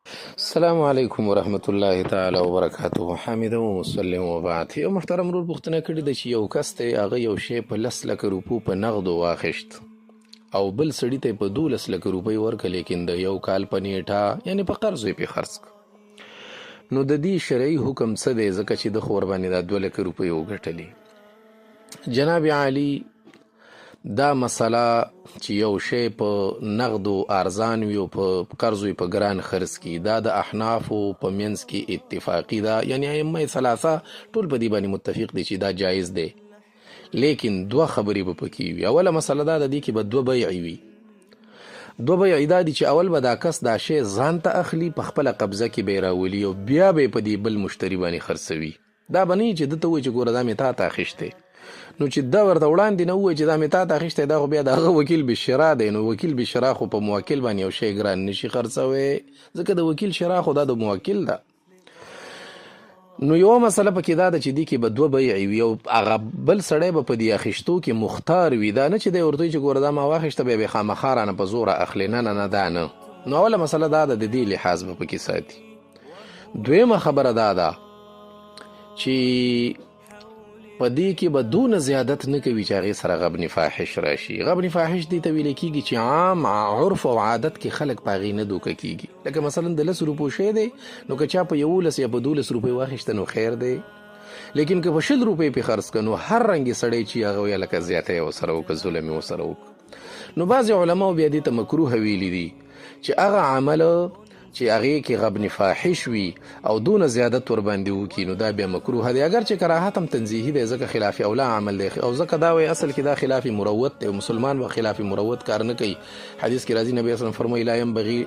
السلام علیکم ورحمت الله تعالی وبرکاته. حامد و مسلم و بعد. یو محترم رول پوښتنه کړې ده چې یو کس ته هغه یو شی په 10 لکه روپو په نغدو واخیست او بل سړي ته په 12 لکه روپۍ ورکړه، لیکن د یو کال په نیټه یعنی په قرض یې پې خرڅ کړ، نو د دې شرعي حکم څه دی؟ ځکه چې د خو ورباندې دا 2 لکه روپۍ وګټلې. جناب عالی، دا مسله چې یو شی په نغدو ارزان وي او په قرض وي په ګران خرڅ کی، دا د احنافو په منځ کې اتفاقی ده، یعنی ائمه ثلاثه ټول په دې باندې متفق دي چې دا جایز دی، لیکن 2 خبرې به پکې وي. اوله مسله دا د دې کې به 2 بیعې وي. 2 بیعې دا دي چې اول به دا کس دا شی ځان ته اخلي، په خپله قبضه کې به یې راولي او بیا به یې په دې بل مشتري باندې خرڅوي. دا به نه وي چې ده ته وایي چې ګوره دا مې تا ته اخیستی، نو چې دا ورته وړاندې نه ووایي چې دا مې تا ته اخیستی، دا خو بیا د هغه وکیل بالشرا دی، نو وکیل بالشرا خو په موکل باندې یو شی ګران نشي خرڅوی، ځکه د وکیل شرا خو دا د موکل ده. نو یوه مسله پکې دا ده چې دې کې به 2 بیعې وي او هغه بل سړی به په دې اخیستو کې مختار وي، دا نه چې دی ورته وایي چې ګوره دا ما واخیسته بیا به خامخا رانه په زوره اخلي، نه نه نه، دا نه. نو اوله مسله دا ده، د دې لحاظ به پکې ساتي. دویمه خبره دا ده چې په دې کې به دونه زیادت نه کوي چې هغې سره غبن فاحش راشي. غبن فاحش دې ته ویلی کېږي چې عام عرف او عادت کې خلک په هغې نه دوکه کېږي. لکه مثلا د 10 روپو شی دی، نو که چا په 11 یا په 12 روپۍ واخیسته نو خیر دی، لیکن که په 20 روپۍ پې خرڅ کړه نو هر رنګې سړی چې هغه ویه لکه زیاتی یې ورسره وکړه، ظلم یې ورسره وکړه. نو بعضې علماو بیا دې ته مکروه ویلي دي چې هغه عمل چې هغې کې غبن فاحش وي او دونه زیادت ورباندې وکړي، نو دا بیا مکروه دی، اگر چې کراهت هم تنزیهي دی، ځکه خلاف اولا عمل دی، او ځکه دا وایي اصل کې دا خلاف مروت دی، مسلمان به خلاف مروت کار نه کوي. حدیث کې راځي نبی اسلام فرمایي لا ينبغي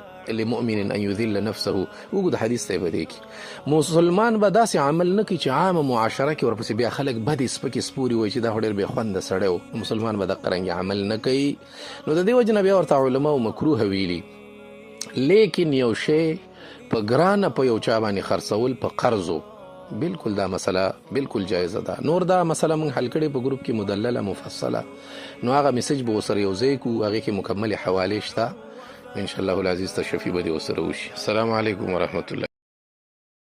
لمؤمن ان يذل نفسه. وګوره حدیث ته به دی کې مسلمان به داسې عمل نه کوي چې عامه معاشره کې ورپسې بیا خلک بدې سپکې سپوري وایي چې دا خو ډېر بې خونده سړی و. مسلمان به دقه رنګې عمل نه کوي. نو د دې وجې نه بیا ورته علماو مکروه ویلي، لیکن یو شی په ګرانه په یو چا باندې خرڅول په قرضو، بالکل دا مسله بالکل جایزه ده. نور دا مسله موږ حل کړې په ګروپ کې مدلله مفصله، نو هغه میسج به ورسره یو ځای کړو، هغې کې مکملې حوالې شته، انشاءالله العزیز تشریفي به دې ورسره وشي. السلام علیکم ورحمت الله.